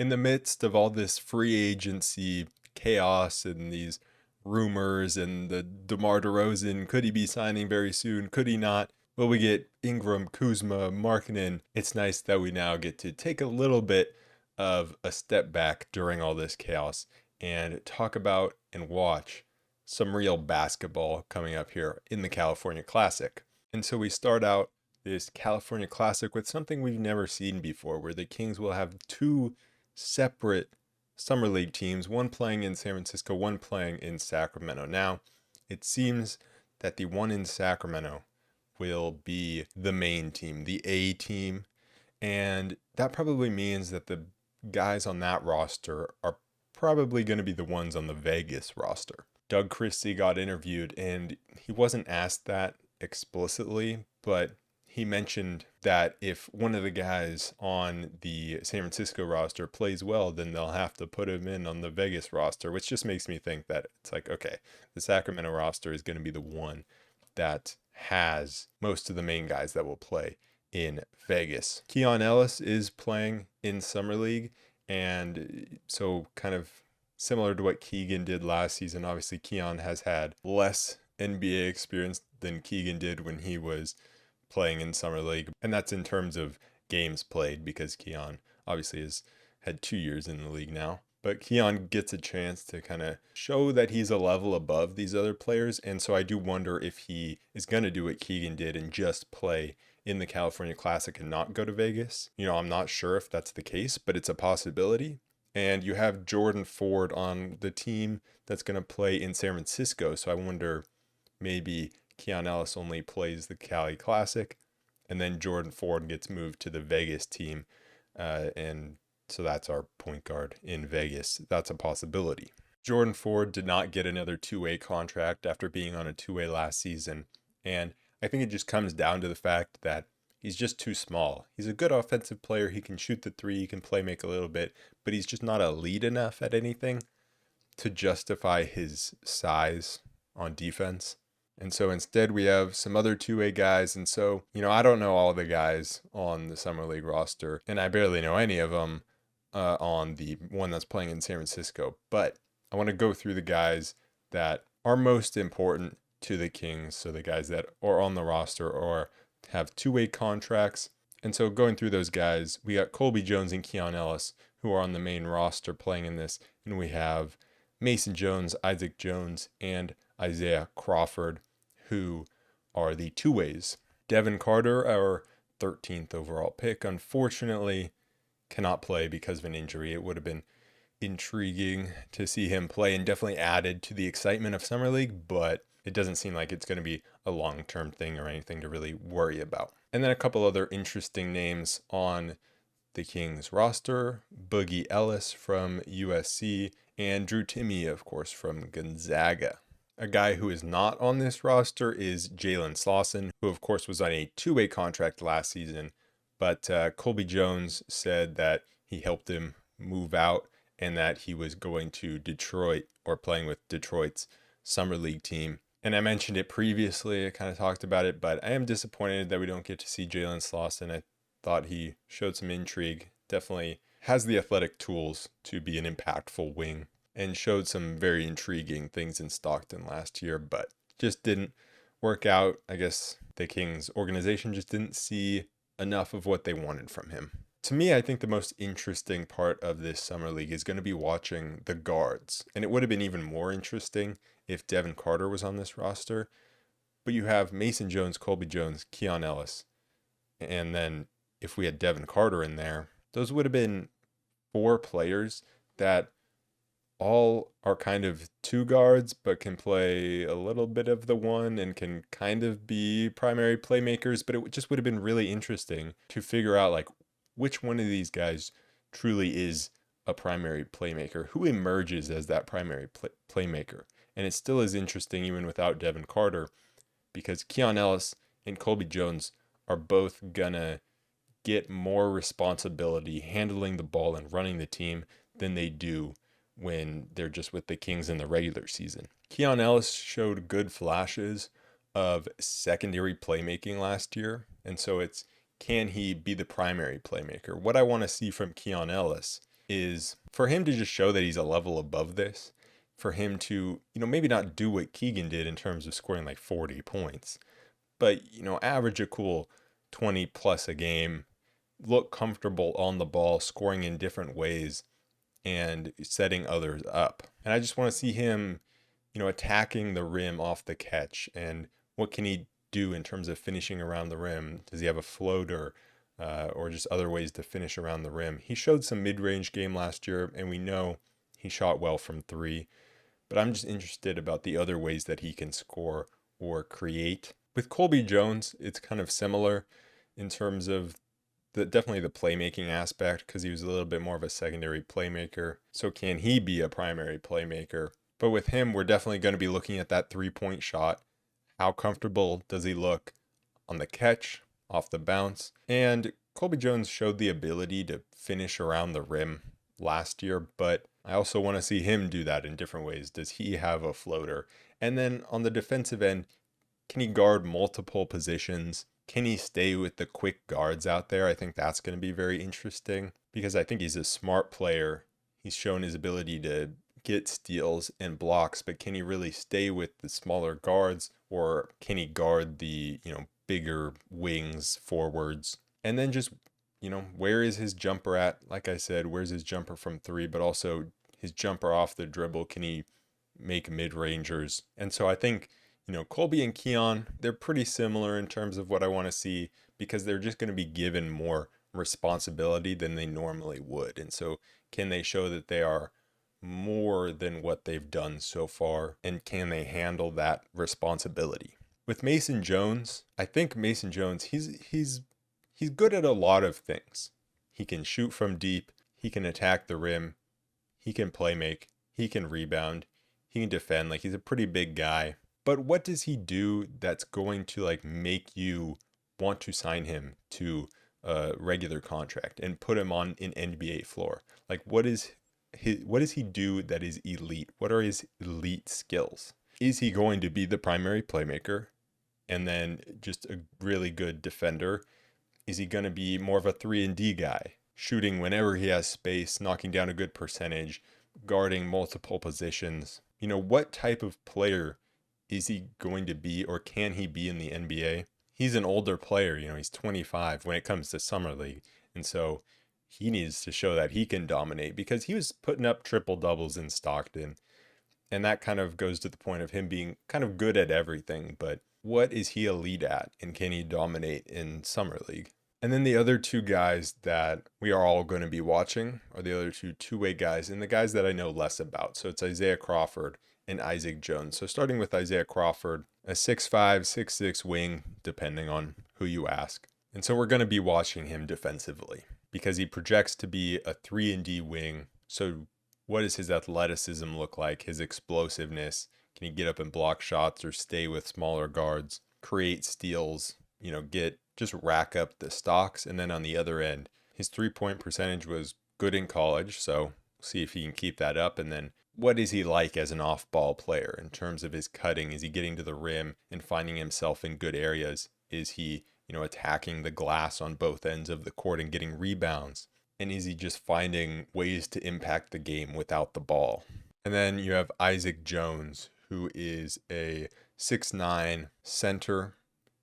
in the midst of all this free agency chaos and these rumors and the DeMar DeRozan, could he be signing very soon? Could he not? Will we get Ingram, Kuzma, Markkanen? It's nice that we now get to take a little bit of a step back during all this chaos and talk about and watch some real basketball coming up here in the California Classic. And so we start out this California Classic with something we've never seen before, where the Kings will have two separate Summer League teams, one playing in San Francisco, one playing in Sacramento. Now, it seems that the one in Sacramento will be the main team, the A team, and that probably means that the guys on that roster are probably going to be the ones on the Vegas roster. Doug Christie got interviewed, and he wasn't asked that explicitly, but he mentioned that if one of the guys on the San Francisco roster plays well, then they'll have to put him in on the Vegas roster, which just makes me think that it's like, okay, the Sacramento roster is going to be the one that has most of the main guys that will play in Vegas. Keon Ellis is playing in Summer League, and so kind of similar to what Keegan did last season. Obviously, Keon has had less NBA experience than Keegan did when he was playing in Summer League, and that's in terms of games played, because Keon obviously has had 2 years in the league now. But Keon gets a chance to kind of show that he's a level above these other players, and so I do wonder if he is going to do what Keegan did and just play in the California Classic and not go to Vegas. I'm not sure if that's the case, but it's a possibility. And you have Jordan Ford on the team that's going to play in San Francisco, so I wonder maybe Keon Ellis only plays the Cali Classic, and then Jordan Ford gets moved to the Vegas team, and so that's our point guard in Vegas. That's a possibility. Jordan Ford did not get another two-way contract after being on a two-way last season, and I think it just comes down to the fact that he's just too small. He's a good offensive player. He can shoot the three, he can play make a little bit, but he's just not elite enough at anything to justify his size on defense. And so instead we have some other two-way guys. And so, I don't know all the guys on the Summer League roster, and I barely know any of them on the one that's playing in San Francisco. But I want to go through the guys that are most important to the Kings. So the guys that are on the roster or have two-way contracts. And so going through those guys, we got Colby Jones and Keon Ellis, who are on the main roster playing in this. And we have Mason Jones, Isaac Jones, and Isaiah Crawford, who are the two-ways. Devin Carter, our 13th overall pick, unfortunately cannot play because of an injury. It would have been intriguing to see him play and definitely added to the excitement of Summer League, but it doesn't seem like it's going to be a long-term thing or anything to really worry about. And then a couple other interesting names on the Kings roster: Boogie Ellis from USC and Drew Timme, of course, from Gonzaga. A guy who is not on this roster is Jalen Slauson, who of course was on a two-way contract last season, but Colby Jones said that he helped him move out and that he was going to Detroit, or playing with Detroit's Summer League team. And I mentioned it previously, I kind of talked about it, but I am disappointed that we don't get to see Jalen Slauson. I thought he showed some intrigue, definitely has the athletic tools to be an impactful wing, and showed some very intriguing things in Stockton last year, but just didn't work out. I guess the Kings organization just didn't see enough of what they wanted from him. To me, I think the most interesting part of this Summer League is going to be watching the guards. And it would have been even more interesting if Devin Carter was on this roster. But you have Mason Jones, Colby Jones, Keon Ellis. And then if we had Devin Carter in there, those would have been 4 players that all are kind of two guards, but can play a little bit of the one and can kind of be primary playmakers. But it just would have been really interesting to figure out like which one of these guys truly is a primary playmaker, who emerges as that primary playmaker. And it still is interesting even without Devin Carter, because Keon Ellis and Colby Jones are both gonna get more responsibility handling the ball and running the team than they do when they're just with the Kings in the regular season. Keon Ellis showed good flashes of secondary playmaking last year, and so it's, can he be the primary playmaker? What I want to see from Keon Ellis is for him to just show that he's a level above this, for him to, maybe not do what Keegan did in terms of scoring like 40 points, but, average a cool 20 plus a game, look comfortable on the ball, scoring in different ways and setting others up. And I just want to see him, attacking the rim off the catch. And what can he do in terms of finishing around the rim? Does he have a floater or just other ways to finish around the rim? He showed some mid-range game last year, and we know he shot well from three. But I'm just interested about the other ways that he can score or create. With Colby Jones, it's kind of similar in terms of definitely the playmaking aspect, because he was a little bit more of a secondary playmaker. So can he be a primary playmaker? But with him, we're definitely going to be looking at that 3-point shot. How comfortable does he look on the catch, off the bounce? And Colby Jones showed the ability to finish around the rim last year, but I also want to see him do that in different ways. Does he have a floater? And then on the defensive end, can he guard multiple positions? Can he stay with the quick guards out there? I think that's going to be very interesting because I think he's a smart player. He's shown his ability to get steals and blocks, but can he really stay with the smaller guards, or can he guard the, bigger wings, forwards? And then just, where is his jumper at? Like I said, where's his jumper from three, but also his jumper off the dribble? Can he make mid-rangers? And so I think, Colby and Keon, they're pretty similar in terms of what I want to see, because they're just going to be given more responsibility than they normally would. And so can they show that they are more than what they've done so far, and can they handle that responsibility? With Mason Jones, I think Mason Jones, he's good at a lot of things. He can shoot from deep, he can attack the rim, he can play make, he can rebound, he can defend. Like, he's a pretty big guy. But what does he do that's going to make you want to sign him to a regular contract and put him on an NBA floor? Like, what does he do that is elite? What are his elite skills? Is he going to be the primary playmaker and then just a really good defender? Is he going to be more of a 3-and-D guy, shooting whenever he has space, knocking down a good percentage, guarding multiple positions? What type of player is he going to be, or can he be in the NBA? He's an older player, he's 25 when it comes to Summer League. And so he needs to show that he can dominate, because he was putting up triple doubles in Stockton. And that kind of goes to the point of him being kind of good at everything. But what is he elite at, and can he dominate in Summer League? And then the other two guys that we are all going to be watching are the other two-way guys, and the guys that I know less about. So it's Isaiah Crawford and Isaac Jones. So starting with Isaiah Crawford, a 6'5", 6'6" wing, depending on who you ask. And so we're going to be watching him defensively, because he projects to be a 3-and-D wing. So what does his athleticism look like? His explosiveness? Can he get up and block shots or stay with smaller guards, create steals, just rack up the stocks? And then on the other end, his 3-point percentage was good in college. So we'll see if he can keep that up. And then what is he like as an off-ball player in terms of his cutting? Is he getting to the rim and finding himself in good areas? Is he, attacking the glass on both ends of the court and getting rebounds? And is he just finding ways to impact the game without the ball? And then you have Isaac Jones, who is a 6'9" center,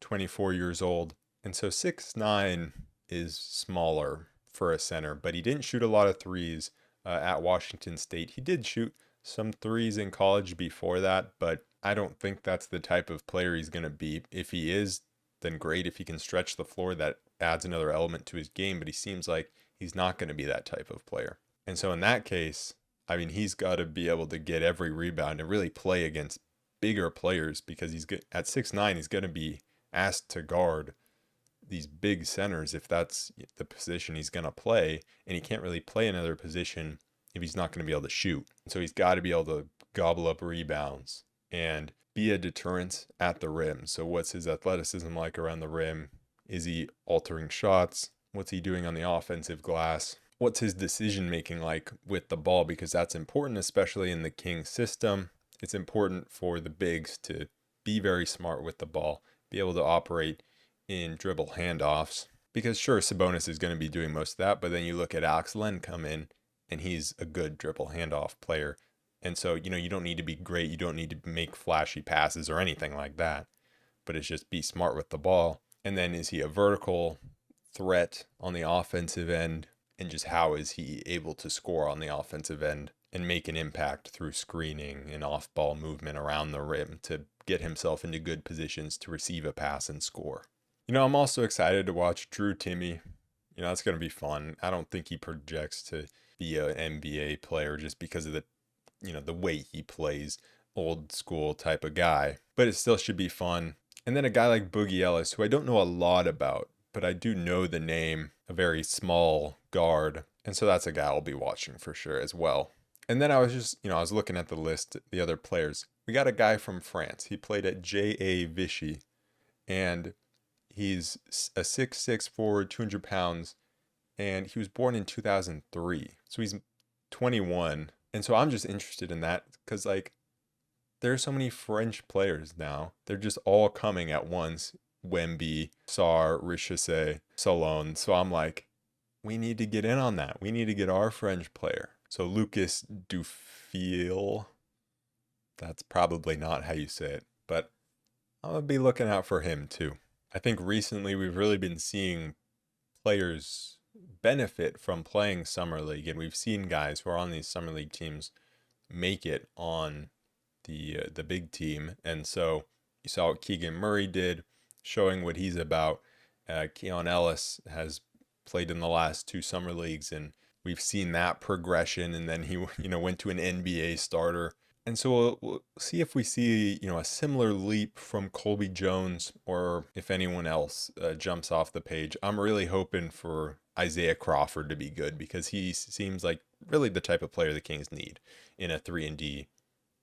24 years old. And so 6'9" is smaller for a center, but he didn't shoot a lot of threes at Washington State. He did shoot some threes in college before that, but I don't think that's the type of player he's going to be. If he is, then great. If he can stretch the floor, that adds another element to his game, but he seems like he's not going to be that type of player. And so in that case, he's got to be able to get every rebound and really play against bigger players, because he's at 6'9", he's going to be asked to guard these big centers if that's the position he's going to play, and he can't really play another position if he's not going to be able to shoot. So he's got to be able to gobble up rebounds and be a deterrent at the rim. So what's his athleticism like around the rim? Is he altering shots? What's he doing on the offensive glass? What's his decision making like with the ball? Because that's important, especially in the Kings system. It's important for the bigs to be very smart with the ball, be able to operate in dribble handoffs. Because sure, Sabonis is going to be doing most of that, but then you look at Alex Len come in and he's a good dribble handoff player. And so, you don't need to be great. You don't need to make flashy passes or anything like that, but it's just be smart with the ball. And then is he a vertical threat on the offensive end? And just how is he able to score on the offensive end and make an impact through screening and off ball movement around the rim to get himself into good positions to receive a pass and score? I'm also excited to watch Drew Timme. That's going to be fun. I don't think he projects to be an NBA player just because of the way he plays, old school type of guy, but it still should be fun. And then a guy like Boogie Ellis, who I don't know a lot about, but I do know the name, a very small guard. And so that's a guy I'll be watching for sure as well. And then I was just, I was looking at the list, the other players. We got a guy from France. He played at J.A. Vichy, and he's a 6'6" forward, 200 pounds, and he was born in 2003. So he's 21. And so I'm just interested in that because, there are so many French players now. They're just all coming at once. Wemby, Sarr, Richesse, Solon. So I'm like, we need to get in on that. We need to get our French player. So Lucas Dufil. That's probably not how you say it, but I'm going to be looking out for him too. I think recently we've really been seeing players benefit from playing Summer League, and we've seen guys who are on these Summer League teams make it on the big team. And so you saw what Keegan Murray did, showing what he's about. Keon Ellis has played in the last 2 Summer Leagues, and we've seen that progression, and then he went to an NBA starter. And so we'll see if we see, a similar leap from Colby Jones, or if anyone else jumps off the page. I'm really hoping for Isaiah Crawford to be good, because he seems like really the type of player the Kings need in a 3-and-D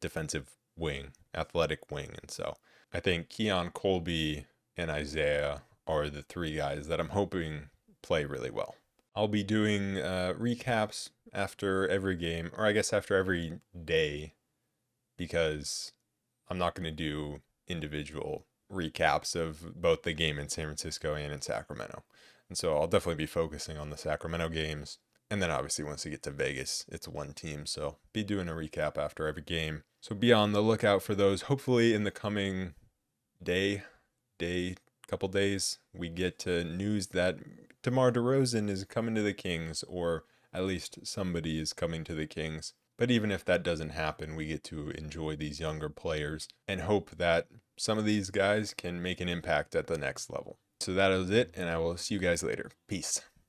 defensive wing, athletic wing. And so I think Keon, Colby, and Isaiah are the 3 guys that I'm hoping play really well. I'll be doing recaps after every game, or I guess after every day, because I'm not going to do individual recaps of both the game in San Francisco and in Sacramento. And so I'll definitely be focusing on the Sacramento games. And then obviously once we get to Vegas, it's one team. So be doing a recap after every game. So be on the lookout for those. Hopefully in the coming couple days, we get to news that DeMar DeRozan is coming to the Kings, or at least somebody is coming to the Kings. But even if that doesn't happen, we get to enjoy these younger players and hope that some of these guys can make an impact at the next level. So that is it, and I will see you guys later. Peace.